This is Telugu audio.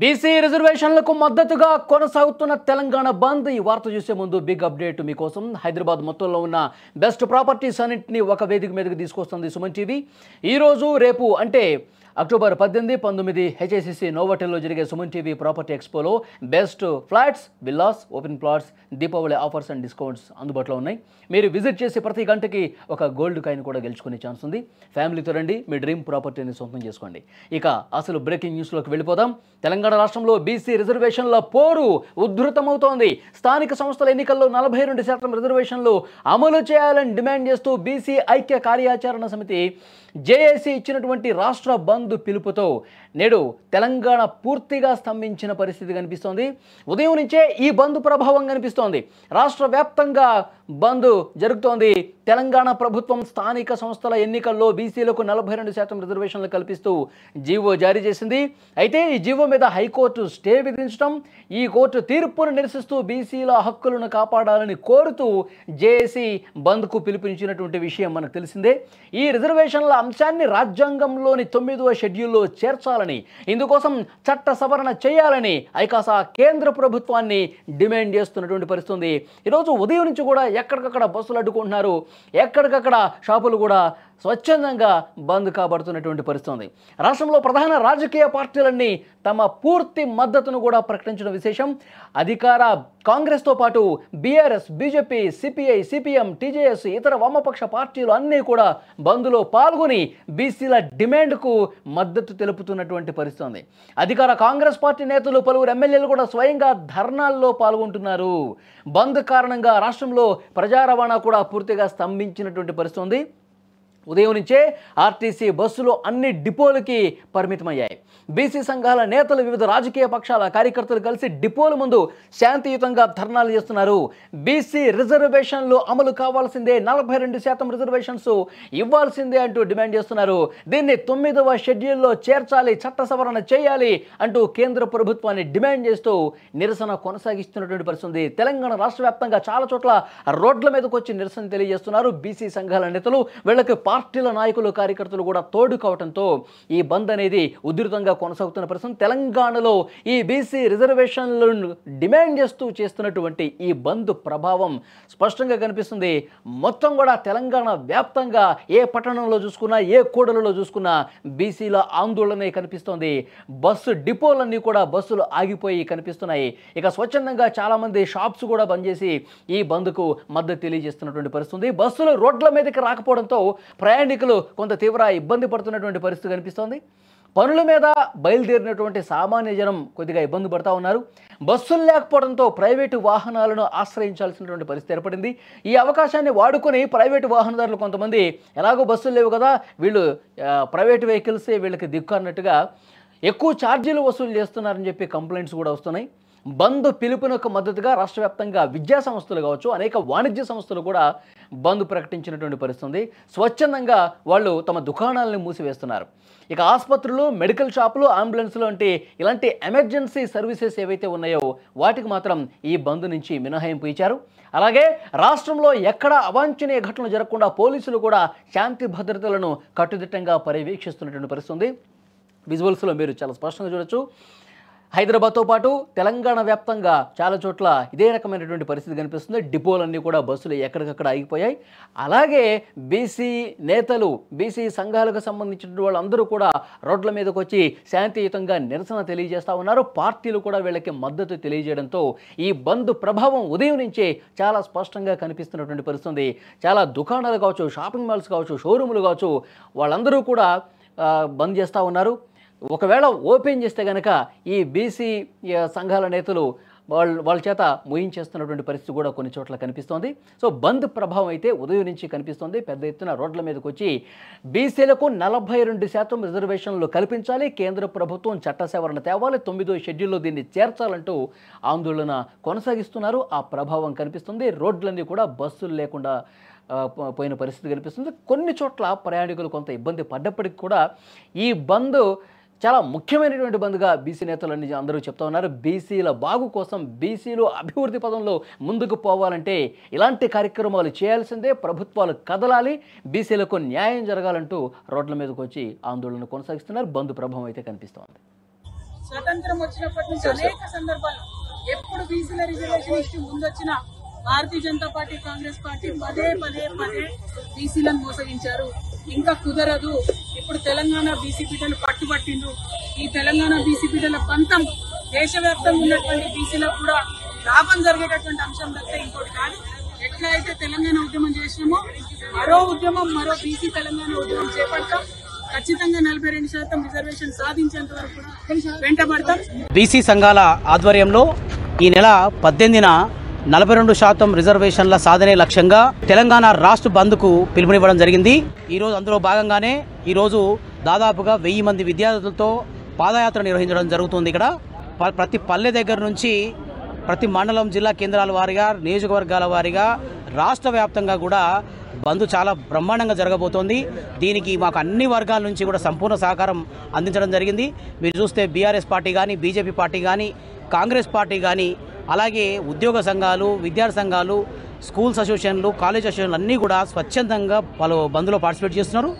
బీసీ రిజర్వేషన్లకు మద్దతుగా కొనసాగుతున్న తెలంగాణ బంద్. ఈ వార్త చూసే ముందు బిగ్ అప్డేట్ మీకోసం. హైదరాబాద్ మొత్తంలో ఉన్న బెస్ట్ ప్రాపర్టీస్ అన్నింటినీ ఒక వేదిక మీదకి తీసుకొస్తుంది సుమన్ టీవీ. ఈరోజు రేపు అంటే అక్టోబర్ 18, 19 హెచ్ఐసిసి నోవోటెల్లో జరిగే సుమన్ టీవీ ప్రాపర్టీ ఎక్స్పోలో best flats, villas, open plots, Deepavali offers and discounts అందుబాటులో ఉన్నాయి. మీరు విజిట్ చేసి ప్రతి గంటకి ఒక గోల్డ్ కాయిన్ కూడా గెలుచుకునే ఛాన్స్ ఉంది. ఫ్యామిలీతో రండి, మీ డ్రీమ్ ప్రాపర్టీని సొంతం చేసుకోండి. ఇక అసలు బ్రేకింగ్ న్యూస్లోకి వెళ్ళిపోదాం. తెలంగాణ రాష్ట్రంలో బీసీ రిజర్వేషన్ల పోరు ఉధృతమవుతోంది. స్థానిక సంస్థల ఎన్నికల్లో 42% రిజర్వేషన్లు అమలు చేయాలని డిమాండ్ చేస్తూ బీసీ ఐక్య కార్యాచరణ సమితి జేఏసీ ఇచ్చినటువంటి రాష్ట్ర బంద్ పిలుపుతో నేడు తెలంగాణ పూర్తిగా స్తంభించిన పరిస్థితి కనిపిస్తోంది. ఉదయం నుంచే ఈ బంద్ ప్రభావం కనిపిస్తోంది. రాష్ట్ర వ్యాప్తంగా బంద్ జరుగుతోంది. తెలంగాణ ప్రభుత్వం స్థానిక సంస్థల ఎన్నికల్లో బీసీలకు 42% రిజర్వేషన్లు కల్పిస్తూ జీవో జారీ చేసింది. అయితే ఈ జీవో మీద హైకోర్టు స్టే విధించడం, ఈ కోర్టు తీర్పును నిరసిస్తూ బీసీల హక్కులను కాపాడాలని కోరుతూ జేఏసీ బంద్కు పిలుపునిచ్చినటువంటి విషయం మనకు తెలిసిందే. ఈ రిజర్వేషన్ల అంశాన్ని రాజ్యాంగంలోని 9వ షెడ్యూల్లో చేర్చాలని, ఇందుకోసం చట్ట సవరణ చేయాలని ఐకాసా కేంద్ర ప్రభుత్వాన్ని డిమాండ్ చేస్తున్నటువంటి పరిస్థితి ఉంది. ఈరోజు ఉదయం నుంచి కూడా ఎక్కడికక్కడ బస్సులు అడ్డుకుంటున్నారు, ఎక్కడికక్కడ షాపులు కూడా స్వచ్ఛందంగా బంద్ కాబడుతున్నటువంటి పరిస్థితి ఉంది. రాష్ట్రంలో ప్రధాన రాజకీయ పార్టీలన్నీ తమ పూర్తి మద్దతును కూడా ప్రకటించడం విశేషం. అధికార కాంగ్రెస్తో పాటు BRS, BJP, CPI, CPM, TJS, ఇతర వామపక్ష పార్టీలు అన్నీ కూడా బంద్లో పాల్గొని బీసీల డిమాండ్కు మద్దతు తెలుపుతున్నటువంటి పరిస్థితి ఉంది. అధికార కాంగ్రెస్ పార్టీ నేతలు, పలువురు ఎమ్మెల్యేలు కూడా స్వయంగా ధర్నాల్లో పాల్గొంటున్నారు. బంద్ కారణంగా రాష్ట్రంలో ప్రజా రవాణా కూడా పూర్తిగా స్తంభించినటువంటి పరిస్థితి ఉంది. ఉదయం నుంచే ఆర్టీసీ బస్సులు అన్ని డిపోలకి పరిమితమయ్యాయి. బీసీ సంఘాల నేతలు, వివిధ రాజకీయ పక్షాల కార్యకర్తలు కలిసి డిపోల ముందు శాంతియుతంగా ధర్నాలు చేస్తున్నారు. బీసీ రిజర్వేషన్లు అమలు కావాల్సిందే, 42% రిజర్వేషన్స్ ఇవ్వాల్సిందే అంటూ డిమాండ్ చేస్తున్నారు. దీన్ని 9వ షెడ్యూల్లో చేర్చాలి, చట్ట సవరణ చేయాలి అంటూ కేంద్ర ప్రభుత్వాన్ని డిమాండ్ చేస్తూ నిరసన కొనసాగిస్తున్నటువంటి పరిస్థితి. తెలంగాణ రాష్ట్ర వ్యాప్తంగా చాలా చోట్ల రోడ్ల మీదకి వచ్చి నిరసన తెలియజేస్తున్నారు బీసీ సంఘాల నేతలు. వీళ్ళకి పార్టీల నాయకులు, కార్యకర్తలు కూడా తోడు కావడంతో ఈ బంద్ అనేది ఉధృతంగా కొనసాగుతున్న పరిస్థితి. తెలంగాణలో ఈ బీసీ రిజర్వేషన్లను డిమాండ్ చేస్తూ చేస్తున్నటువంటి ఈ బంద్ ప్రభావం స్పష్టంగా కనిపిస్తుంది. మొత్తం కూడా తెలంగాణ వ్యాప్తంగా ఏ పట్టణంలో చూసుకున్నా, ఏ కూడలలో చూసుకున్నా బీసీల ఆందోళనే కనిపిస్తోంది. బస్సు డిపోలన్నీ కూడా బస్సులు ఆగిపోయి కనిపిస్తున్నాయి. ఇక స్వచ్ఛందంగా చాలామంది షాప్స్ కూడా బంద్ చేసి ఈ బంద్కు మద్దతు తెలియజేస్తున్నటువంటి పరిస్థితి. బస్సులు రోడ్ల మీదకి రాకపోవడంతో ప్రయాణికులు కొంత తీవ్ర ఇబ్బంది పడుతున్నటువంటి పరిస్థితి కనిపిస్తోంది. పనుల మీద బయలుదేరినటువంటి సామాన్య జనం కొద్దిగా ఇబ్బంది పడుతూ ఉన్నారు. బస్సులు లేకపోవడంతో ప్రైవేటు వాహనాలను ఆశ్రయించాల్సినటువంటి పరిస్థితి ఏర్పడింది. ఈ అవకాశాన్ని వాడుకొని ప్రైవేటు వాహనదారులు కొంతమంది ఎలాగో బస్సులు లేవు కదా, వీళ్ళు ప్రైవేటు వెహికల్సే వీళ్ళకి దిక్కు అన్నట్టుగా ఎక్కువ ఛార్జీలు వసూలు చేస్తున్నారని చెప్పి కంప్లైంట్స్ కూడా వస్తున్నాయి. బంద్ పిలుపునకు మద్దతుగా రాష్ట్ర వ్యాప్తంగా విద్యా సంస్థలు కావచ్చు, అనేక వాణిజ్య సంస్థలు కూడా బంద్ ప్రకటించినటువంటి పరిస్థితి. స్వచ్ఛందంగా వాళ్ళు తమ దుకాణాలను మూసివేస్తున్నారు. ఇక ఆసుపత్రులు, మెడికల్ షాపులు, అంబులెన్స్లు అంటే ఇలాంటి ఎమర్జెన్సీ సర్వీసెస్ ఏవైతే ఉన్నాయో వాటికి మాత్రం ఈ బంద్ నుంచి మినహాయింపు ఇచ్చారు. అలాగే రాష్ట్రంలో ఎక్కడ అవాంఛనీయ ఘటనలు జరగకుండా పోలీసులు కూడా శాంతి భద్రతలను కట్టుదిట్టంగా పర్యవేక్షిస్తున్నటువంటి పరిస్థితి. విజువల్స్లో మీరు చాలా స్పష్టంగా చూడొచ్చు. హైదరాబాద్తో పాటు తెలంగాణ వ్యాప్తంగా చాలా చోట్ల ఇదే రకమైనటువంటి పరిస్థితి కనిపిస్తుంది. డిపోలన్నీ కూడా బస్సులు ఎక్కడికక్కడ ఆగిపోయాయి. అలాగే బీసీ నేతలు, బీసీ సంఘాలకు సంబంధించిన వాళ్ళందరూ కూడా రోడ్ల మీదకి వచ్చి శాంతియుతంగా నిరసన తెలియజేస్తూ ఉన్నారు. పార్టీలు కూడా వీళ్ళకి మద్దతు తెలియజేయడంతో ఈ బంద్ ప్రభావం ఉదయం నుంచే చాలా స్పష్టంగా కనిపిస్తున్నటువంటి పరిస్థితి. చాలా దుకాణాలు కావచ్చు, షాపింగ్ మాల్స్ కావచ్చు, షోరూములు కావచ్చు, వాళ్ళందరూ కూడా బంద్ చేస్తూ ఉన్నారు. ఒకవేళ ఓపెన్ చేస్తే కనుక ఈ బీసీ సంఘాల నేతలు వాళ్ళ చేత ముయించేస్తున్నటువంటి పరిస్థితి కూడా కొన్ని చోట్ల కనిపిస్తోంది. సో బంద్ ప్రభావం అయితే ఉదయం నుంచి కనిపిస్తోంది. పెద్ద ఎత్తున రోడ్ల మీదకి వచ్చి బీసీలకు 42% రిజర్వేషన్లు కల్పించాలి, కేంద్ర ప్రభుత్వం చట్ట సవరణ తేవాలి, 9వ షెడ్యూల్లో దీన్ని చేర్చాలంటూ ఆందోళన కొనసాగిస్తున్నారు. ఆ ప్రభావం కనిపిస్తుంది. రోడ్లన్నీ కూడా బస్సులు లేకుండా పోయిన పరిస్థితి కనిపిస్తుంది. కొన్ని చోట్ల ప్రయాణికులు కొంత ఇబ్బంది పడ్డప్పటికీ కూడా ఈ బంద్ చాలా ముఖ్యమైనటువంటి బంద్గా బీసీ నేతలన్నీ అందరూ చెప్తా ఉన్నారు. బీసీల బాగు కోసం, బీసీలు అభివృద్ధి పదంలో ముందుకు పోవాలంటే ఇలాంటి కార్యక్రమాలు చేయాల్సిందే, ప్రభుత్వాలు కదలాలి, బీసీలకు న్యాయం జరగాలంటూ రోడ్ల మీదకి వచ్చి ఆందోళన కొనసాగిస్తున్నారు. బంద్ ప్రభావం అయితే కనిపిస్తోంది. స్వతంత్రం వచ్చినప్పటి నుంచి అనేక సందర్భాలు ఎప్పుడు బీసీల reservation issue ముందొచ్చిన Bharatiya Janata party Congress party పదే పదే పదే బీసీలను మోసగించారు. ఇంకా కుదరదు. ఇప్పుడు తెలంగాణ బీసీ బిడ్డలు పట్టుబట్టిండ్రు. ఈ తెలంగాణ బీసీ బిడ్డల పంతం దేశవ్యాప్తంగా ఉన్నటువంటి బీసీలకు కూడా లాభం జరిగేటటువంటి అంశం తప్ప ఇంకోటి కాదు. ఎట్లా అయితే తెలంగాణ ఉద్యమం చేసినామో మరో బీసీ తెలంగాణ ఉద్యమం చేపడతాం. ఖచ్చితంగా 42% రిజర్వేషన్ సాధించేంత వరకు వెంటబడతాం. బీసీ సంఘాల ఆధ్వర్యంలో ఈ నెల 18న 42% రిజర్వేషన్ల సాధనే లక్ష్యంగా తెలంగాణ రాష్ట్ర బంద్కు పిలుపునివ్వడం జరిగింది. ఈరోజు అందులో భాగంగానే ఈరోజు దాదాపుగా 1000 మంది విద్యార్థులతో పాదయాత్ర నిర్వహించడం జరుగుతుంది. ఇక్కడ ప్రతి పల్లె దగ్గర నుంచి ప్రతి మండలం జిల్లా కేంద్రాల వారీగా నియోజకవర్గాల వారీగా రాష్ట్ర వ్యాప్తంగా కూడా బంద్ చాలా బ్రహ్మాండంగా జరగబోతోంది. దీనికి మాకు అన్ని వర్గాల నుంచి కూడా సంపూర్ణ సహకారం అందించడం జరిగింది. మీరు చూస్తే బీఆర్ఎస్ పార్టీ కానీ, బీజేపీ పార్టీ కానీ, కాంగ్రెస్ పార్టీ కానీ, అలాగే ఉద్యోగ సంఘాలు, విద్యార్థి సంఘాలు, స్కూల్స్ అసోసియేషన్లు, కాలేజ్ అసోసియేషన్లు అన్నీ కూడా స్వచ్ఛందంగా వాళ్ళు బంద్లో పార్టిసిపేట్ చేస్తున్నారు.